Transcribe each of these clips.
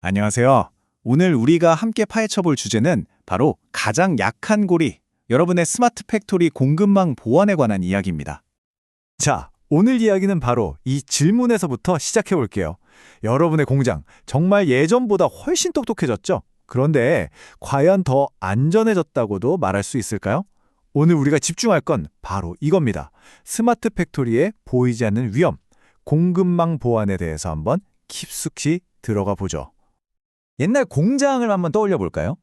안녕하세요. 오늘 우리가 함께 파헤쳐 볼 주제는 바로 가장 약한 고리, 여러분의 스마트 팩토리 공급망 보안에 관한 이야기입니다. 자, 오늘 이야기는 바로 이 질문에서부터 시작해 볼게요. 여러분의 공장, 정말 예전보다 훨씬 똑똑해졌죠? 그런데 과연 더 안전해졌다고도 말할 수 있을까요? 오늘 우리가 집중할 건 바로 이겁니다. 스마트 팩토리의 보이지 않는 위험, 공급망 보안에 대해서 한번 깊숙이 들어가 보죠. 옛날 공장을 한번 떠올려 볼까요?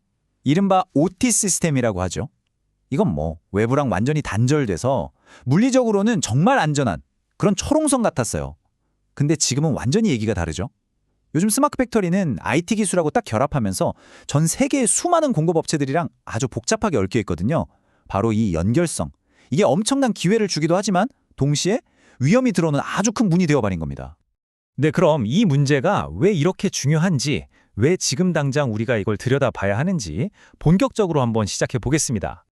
이른바 OT 시스템이라고 하죠. 이건 외부랑 완전히 단절돼서 물리적으로는 정말 안전한 그런 철옹성 같았어요. 근데 지금은 완전히 얘기가 다르죠. 요즘 스마트 팩토리는 IT 기술하고 딱 결합하면서 전 세계의 수많은 공급업체들이랑 아주 복잡하게 얽혀 있거든요. 바로 이 연결성. 이게 엄청난 기회를 주기도 하지만 동시에 위험이 들어오는 아주 큰 문이 되어버린 겁니다. 네, 그럼 이 문제가 왜 이렇게 중요한지, 왜 지금 당장 우리가 이걸 들여다봐야 하는지 본격적으로 한번 시작해 보겠습니다.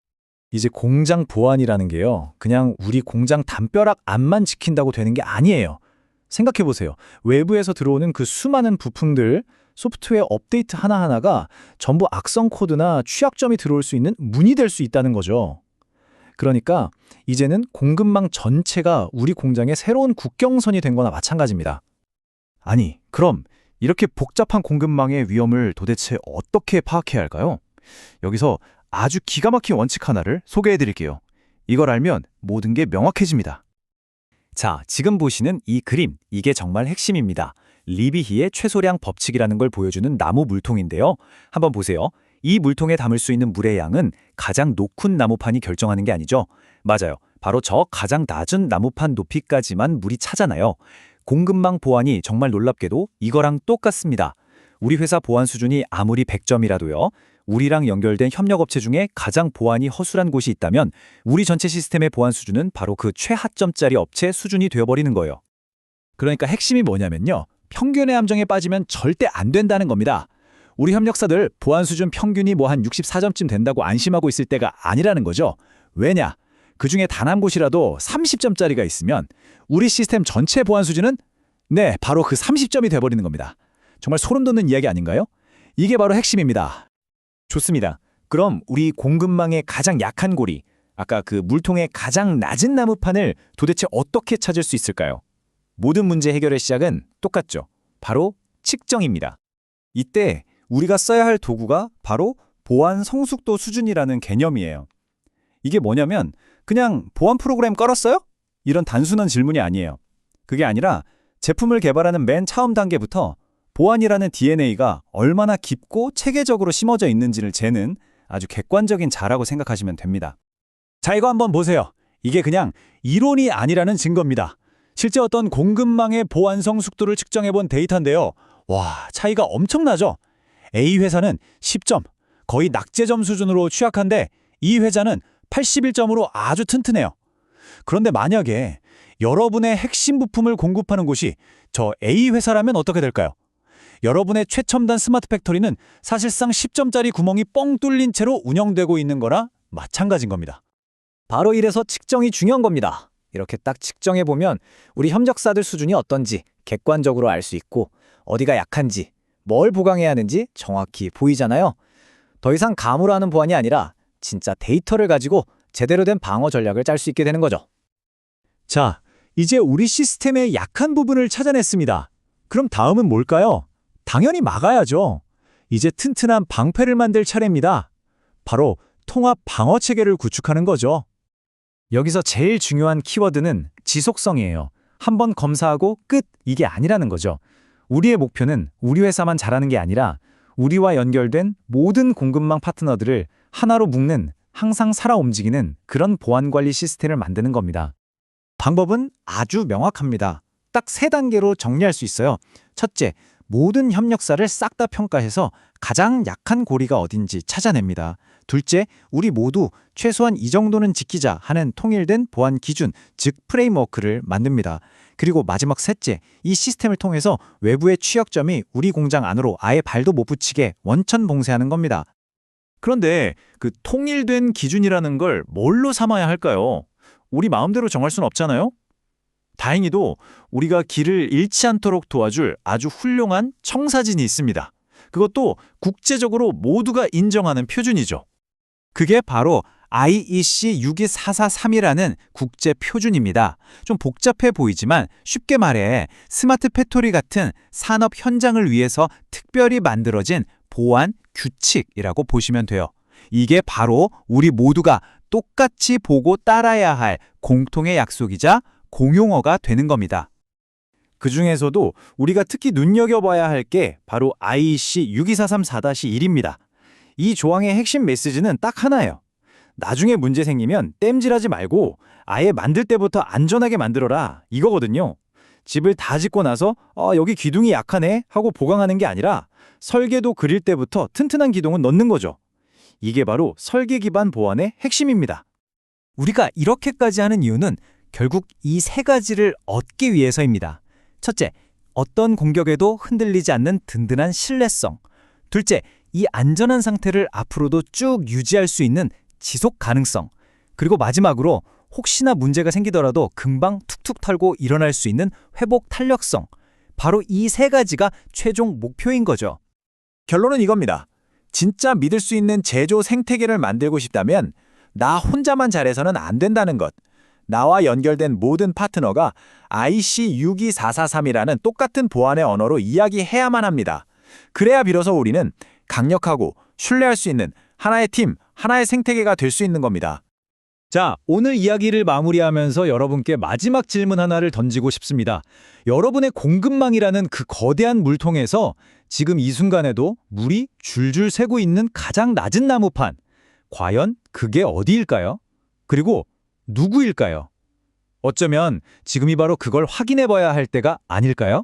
이제 공장 보안이라는 게요, 그냥 우리 공장 담벼락 안만 지킨다고 되는 게 아니에요. 생각해 보세요. 외부에서 들어오는 그 수많은 부품들, 소프트웨어 업데이트 하나하나가 전부 악성 코드나 취약점이 들어올 수 있는 문이 될 수 있다는 거죠. 그러니까 이제는 공급망 전체가 우리 공장의 새로운 국경선이 된 거나 마찬가지입니다. 아니, 그럼 이렇게 복잡한 공급망의 위험을 도대체 어떻게 파악해야 할까요? 여기서 아주 기가 막힌 원칙 하나를 소개해 드릴게요. 이걸 알면 모든 게 명확해집니다. 자, 지금 보시는 이 그림, 이게 정말 핵심입니다. 리비히의 최소량 법칙이라는 걸 보여주는 나무 물통인데요. 한번 보세요. 이 물통에 담을 수 있는 물의 양은 가장 높은 나무판이 결정하는 게 아니죠. 맞아요. 바로 저 가장 낮은 나무판 높이까지만 물이 차잖아요. 공급망 보안이 정말 놀랍게도 이거랑 똑같습니다. 우리 회사 보안 수준이 아무리 100점이라도요. 우리랑 연결된 협력업체 중에 가장 보안이 허술한 곳이 있다면 우리 전체 시스템의 보안 수준은 바로 그 최하점짜리 업체 수준이 되어버리는 거예요. 그러니까 핵심이 뭐냐면요. 평균의 함정에 빠지면 절대 안 된다는 겁니다. 우리 협력사들 보안 수준 평균이 한 64점쯤 된다고 안심하고 있을 때가 아니라는 거죠. 왜냐? 그중에 단 한 곳이라도 30점짜리가 있으면 우리 시스템 전체 보안 수준은 바로 그 30점이 돼버리는 겁니다. 정말 소름 돋는 이야기 아닌가요? 이게 바로 핵심입니다. 좋습니다. 그럼 우리 공급망의 가장 약한 고리, 아까 그 물통의 가장 낮은 나무판을 도대체 어떻게 찾을 수 있을까요? 모든 문제 해결의 시작은 똑같죠. 바로 측정입니다. 이때 우리가 써야 할 도구가 바로 보안 성숙도 수준이라는 개념이에요. 이게 뭐냐면 그냥 보안 프로그램 깔았어요? 이런 단순한 질문이 아니에요. 그게 아니라 제품을 개발하는 맨 처음 단계부터 보안이라는 DNA가 얼마나 깊고 체계적으로 심어져 있는지를 재는 아주 객관적인 자라고 생각하시면 됩니다. 자, 이거 한번 보세요. 이게 그냥 이론이 아니라는 증거입니다. 실제 어떤 공급망의 보안성 숙도를 측정해본 데이터인데요. 와, 차이가 엄청나죠? A 회사는 10점, 거의 낙제점 수준으로 취약한데 이 회사는 81점으로 아주 튼튼해요. 그런데 만약에 여러분의 핵심 부품을 공급하는 곳이 저 A 회사라면 어떻게 될까요? 여러분의 최첨단 스마트 팩토리는 사실상 10점짜리 구멍이 뻥 뚫린 채로 운영되고 있는 거나 마찬가지인 겁니다. 바로 이래서 측정이 중요한 겁니다. 이렇게 딱 측정해보면 우리 협력사들 수준이 어떤지 객관적으로 알 수 있고 어디가 약한지, 뭘 보강해야 하는지 정확히 보이잖아요. 더 이상 감으로 하는 보안이 아니라 진짜 데이터를 가지고 제대로 된 방어 전략을 짤 수 있게 되는 거죠. 자, 이제 우리 시스템의 약한 부분을 찾아냈습니다. 그럼 다음은 뭘까요? 당연히 막아야죠. 이제 튼튼한 방패를 만들 차례입니다. 바로 통합 방어 체계를 구축하는 거죠. 여기서 제일 중요한 키워드는 지속성이에요. 한번 검사하고 끝, 이게 아니라는 거죠. 우리의 목표는 우리 회사만 잘하는 게 아니라 우리와 연결된 모든 공급망 파트너들을 하나로 묶는, 항상 살아 움직이는 그런 보안 관리 시스템을 만드는 겁니다. 방법은 아주 명확합니다. 딱 3단계로 정리할 수 있어요. 첫째, 모든 협력사를 싹 다 평가해서 가장 약한 고리가 어딘지 찾아냅니다. 둘째, 우리 모두 최소한 이 정도는 지키자 하는 통일된 보안 기준, 즉 프레임워크를 만듭니다. 그리고 마지막 셋째, 이 시스템을 통해서 외부의 취약점이 우리 공장 안으로 아예 발도 못 붙이게 원천 봉쇄하는 겁니다. 그런데 그 통일된 기준이라는 걸 뭘로 삼아야 할까요? 우리 마음대로 정할 수는 없잖아요? 다행히도 우리가 길을 잃지 않도록 도와줄 아주 훌륭한 청사진이 있습니다. 그것도 국제적으로 모두가 인정하는 표준이죠. 그게 바로 IEC 62443이라는 국제 표준입니다. 좀 복잡해 보이지만 쉽게 말해 스마트 팩토리 같은 산업 현장을 위해서 특별히 만들어진 보안 규칙이라고 보시면 돼요. 이게 바로 우리 모두가 똑같이 보고 따라야 할 공통의 약속이자 공용어가 되는 겁니다. 그 중에서도 우리가 특히 눈여겨봐야 할 게 바로 IEC 62434-1입니다. 이 조항의 핵심 메시지는 딱 하나예요. 나중에 문제 생기면 땜질하지 말고 아예 만들 때부터 안전하게 만들어라 이거거든요. 집을 다 짓고 나서 여기 기둥이 약하네 하고 보강하는 게 아니라 설계도 그릴 때부터 튼튼한 기둥은 넣는 거죠. 이게 바로 설계 기반 보안의 핵심입니다. 우리가 이렇게까지 하는 이유는 결국 이 세 가지를 얻기 위해서입니다. 첫째, 어떤 공격에도 흔들리지 않는 든든한 신뢰성. 둘째, 이 안전한 상태를 앞으로도 쭉 유지할 수 있는 지속 가능성. 그리고 마지막으로 혹시나 문제가 생기더라도 금방 툭툭 털고 일어날 수 있는 회복 탄력성. 바로 이 세 가지가 최종 목표인 거죠. 결론은 이겁니다. 진짜 믿을 수 있는 제조 생태계를 만들고 싶다면 나 혼자만 잘해서는 안 된다는 것. 나와 연결된 모든 파트너가 IC 62443이라는 똑같은 보안의 언어로 이야기해야만 합니다. 그래야 비로소 우리는 강력하고 신뢰할 수 있는 하나의 팀, 하나의 생태계가 될 수 있는 겁니다. 자, 오늘 이야기를 마무리하면서 여러분께 마지막 질문 하나를 던지고 싶습니다. 여러분의 공급망이라는 그 거대한 물통에서 지금 이 순간에도 물이 줄줄 새고 있는 가장 낮은 나무판. 과연 그게 어디일까요? 그리고 누구일까요? 어쩌면 지금이 바로 그걸 확인해 봐야 할 때가 아닐까요?